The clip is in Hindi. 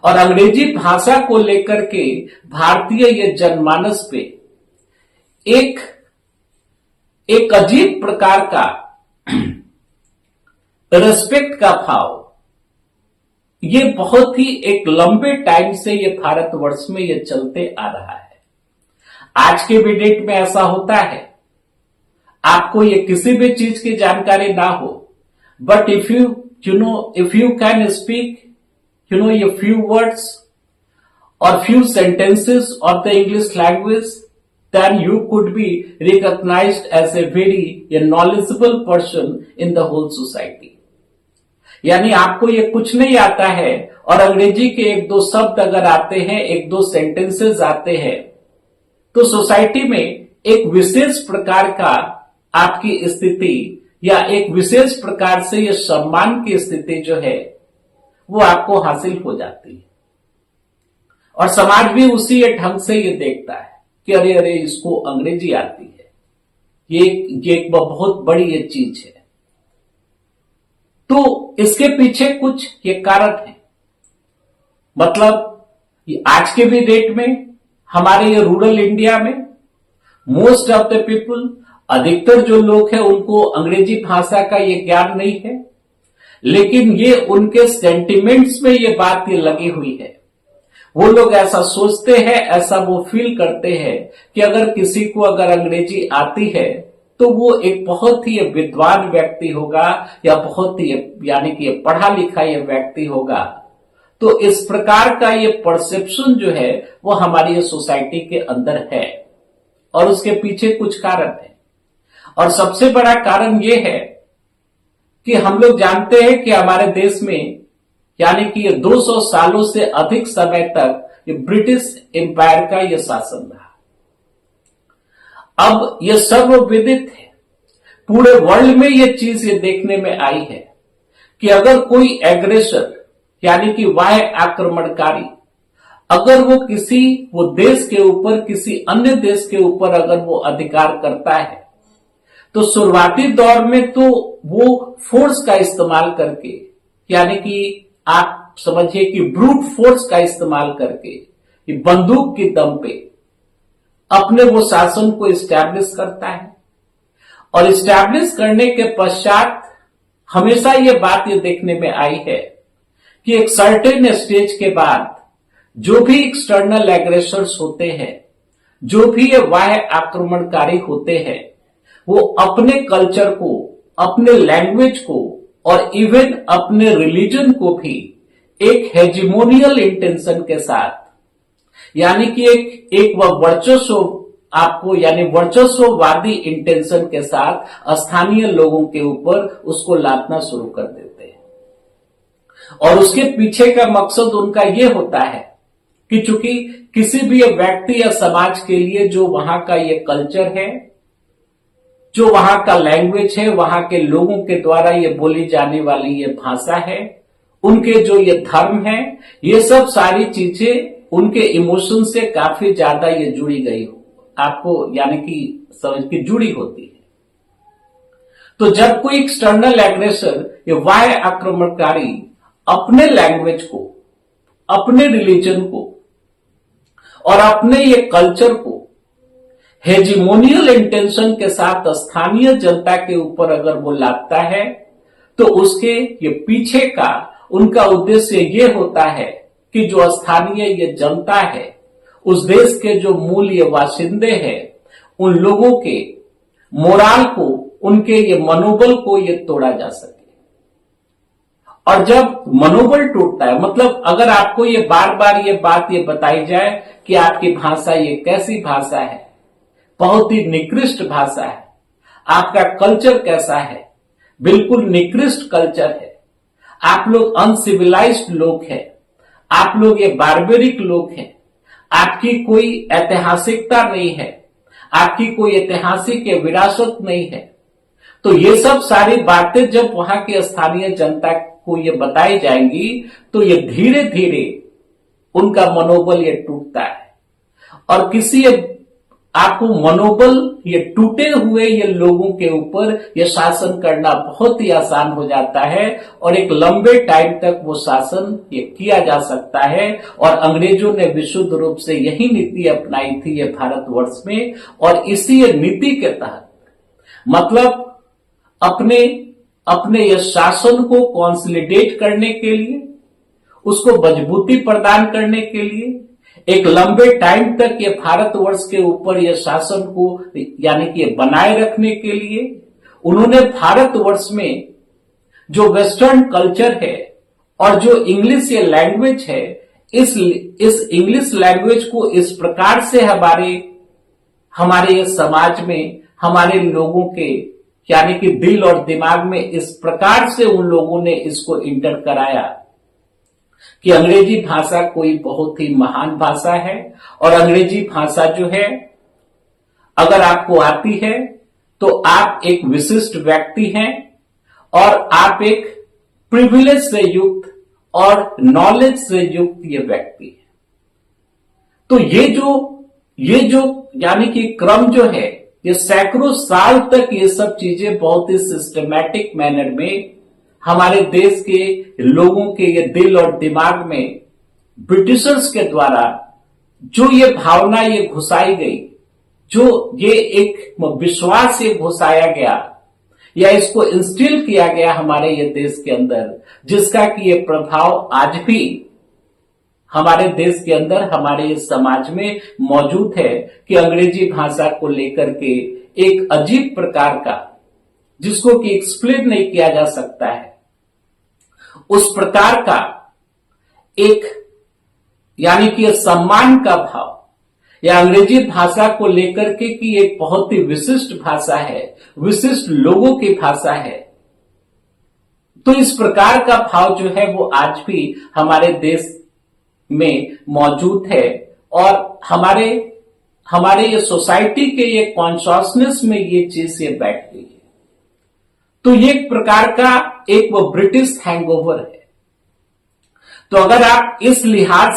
और अंग्रेजी भाषा को लेकर के भारतीय ये जनमानस पे एक एक अजीब प्रकार का रेस्पेक्ट का भाव, ये बहुत ही एक लंबे टाइम से ये भारतवर्ष में ये चलते आ रहा है। आज के भी डेट में ऐसा होता है, आपको ये किसी भी चीज की जानकारी ना हो, but if you can speak ये few words or few sentences of the English language, then you could be recognized as a very knowledgeable person in the whole society. यानी आपको ये कुछ नहीं आता है और अंग्रेजी के एक दो शब्द अगर आते हैं, एक दो सेंटेंसेस आते हैं, तो सोसाइटी में एक विशेष प्रकार का आपकी स्थिति या एक विशेष प्रकार से ये सम्मान की स्थिति जो है वो आपको हासिल हो जाती है। और समाज भी उसी ढंग से ये देखता है कि अरे अरे इसको अंग्रेजी आती है, ये एक बहुत बड़ी ये चीज है। तो इसके पीछे कुछ ये कारण है। मतलब आज के भी डेट में हमारे ये रूरल इंडिया में मोस्ट ऑफ द पीपल, अधिकतर जो लोग हैं उनको अंग्रेजी भाषा का ये ज्ञान नहीं है, लेकिन ये उनके सेंटिमेंट्स में ये बात ये लगी हुई है। वो लोग ऐसा सोचते हैं, ऐसा वो फील करते हैं कि अगर किसी को अगर अंग्रेजी आती है तो वो एक बहुत ही विद्वान व्यक्ति होगा या बहुत ही यानी कि पढ़ा लिखा ये व्यक्ति होगा। तो इस प्रकार का ये परसेप्शन जो है वो हमारी ये सोसाइटी के अंदर है और उसके पीछे कुछ कारण है। और सबसे बड़ा कारण ये है कि हम लोग जानते हैं कि हमारे देश में यानी कि ये 200 सालों से अधिक समय तक ये ब्रिटिश एम्पायर का ये शासन रहा। अब ये सर्वविदित है, पूरे वर्ल्ड में ये चीज ये देखने में आई है कि अगर कोई एग्रेसर यानी कि बाह्य आक्रमणकारी अगर वो देश के ऊपर किसी अन्य देश के ऊपर अगर वो अधिकार करता है, तो शुरुआती दौर में तो वो फोर्स का इस्तेमाल करके यानी कि आप समझिए कि ब्रूट फोर्स का इस्तेमाल करके बंदूक की दम पे अपने वो शासन को इस्टेब्लिश करता है। और इस्टेब्लिश करने के पश्चात हमेशा ये बात ये देखने में आई है कि एक सर्टेन स्टेज के बाद जो भी एक्सटर्नल एग्रेसर्स होते हैं, जो भी ये बाह्य आक्रमणकारी होते हैं, वो अपने कल्चर को, अपने लैंग्वेज को और इवन अपने रिलीजन को भी एक हेजिमोनियल इंटेंशन के साथ यानी कि एक वर्चस्व आपको यानी वर्चस्ववादी इंटेंशन के साथ स्थानीय लोगों के ऊपर उसको लादना शुरू कर देते हैं। और उसके पीछे का मकसद उनका ये होता है कि चूंकि किसी भी व्यक्ति या समाज के लिए जो वहां का ये कल्चर है, जो वहां का लैंग्वेज है, वहां के लोगों के द्वारा ये बोली जाने वाली ये भाषा है, उनके जो ये धर्म है, ये सब सारी चीजें उनके इमोशन से काफी ज्यादा ये जुड़ी गई हो आपको यानी कि समझ की जुड़ी होती है। तो जब कोई एक्सटर्नल एग्रेसर ये बाह्य आक्रमणकारी अपने लैंग्वेज को, अपने रिलीजन को और अपने ये कल्चर को हेजिमोनियल इंटेंशन के साथ स्थानीय जनता के ऊपर अगर वो लादता है, तो उसके ये पीछे का उनका उद्देश्य ये होता है कि जो स्थानीय ये जनता है, उस देश के जो मूल ये वासिंदे हैं, उन लोगों के मोराल को, उनके ये मनोबल को ये तोड़ा जा सके। और जब मनोबल टूटता है, मतलब अगर आपको ये बार बार ये बात ये बताई जाए कि आपकी भाषा ये कैसी भाषा है, बहुत ही निकृष्ट भाषा है, आपका कल्चर कैसा है, बिल्कुल निकृष्ट कल्चर है, आप लोग अनसिविलाइज्ड लोग हैं, आप लोग ये बारबेरिक लोग हैं, आपकी कोई ऐतिहासिकता नहीं है, आपकी कोई ऐतिहासिक विरासत नहीं है, तो ये सब सारी बातें जब वहां की स्थानीय जनता को ये बताई जाएंगी, तो ये धीरे धीरे उनका मनोबल ये टूटता है। और किसी आपको मनोबल ये टूटे हुए ये लोगों के ऊपर ये शासन करना बहुत ही आसान हो जाता है और एक लंबे टाइम तक वो शासन ये किया जा सकता है। और अंग्रेजों ने विशुद्ध रूप से यही नीति अपनाई थी ये भारतवर्ष में, और इसी नीति के तहत मतलब अपने अपने ये शासन को कंसोलिडेट करने के लिए, उसको मजबूती प्रदान करने के लिए, एक लंबे टाइम तक ये भारतवर्ष के ऊपर ये शासन को यानी कि बनाए रखने के लिए उन्होंने भारतवर्ष में जो वेस्टर्न कल्चर है और जो इंग्लिश ये लैंग्वेज है, इस इंग्लिश लैंग्वेज को इस प्रकार से हमारे समाज में हमारे लोगों के यानी कि दिल और दिमाग में इस प्रकार से उन लोगों ने इसको इंटर कराया कि अंग्रेजी भाषा कोई बहुत ही महान भाषा है। और अंग्रेजी भाषा जो है अगर आपको आती है तो आप एक विशिष्ट व्यक्ति हैं और आप एक प्रिविलेज से युक्त और नॉलेज से युक्त ये व्यक्ति है। तो ये जो यानी कि क्रम जो है, ये सैकड़ों साल तक ये सब चीजें बहुत ही सिस्टमैटिक मैनर में हमारे देश के लोगों के ये दिल और दिमाग में ब्रिटिशर्स के द्वारा जो ये भावना ये घुसाई गई, जो ये एक विश्वास ये घुसाया गया या इसको इंस्टिल किया गया हमारे ये देश के अंदर, जिसका कि ये प्रभाव आज भी हमारे देश के अंदर हमारे इस समाज में मौजूद है कि अंग्रेजी भाषा को लेकर के एक अजीब प्रकार का, जिसको कि एक्सप्लेन नहीं किया जा सकता है, उस प्रकार का एक यानी कि सम्मान का भाव या अंग्रेजी भाषा को लेकर के कि एक बहुत ही विशिष्ट भाषा है, विशिष्ट लोगों की भाषा है, तो इस प्रकार का भाव जो है वो आज भी हमारे देश में मौजूद है और हमारे ये सोसाइटी के ये कॉन्शियसनेस में ये चीज ये बैठ गई है। तो ये एक प्रकार का एक वो ब्रिटिश हैंगओवर है। तो अगर आप इस लिहाज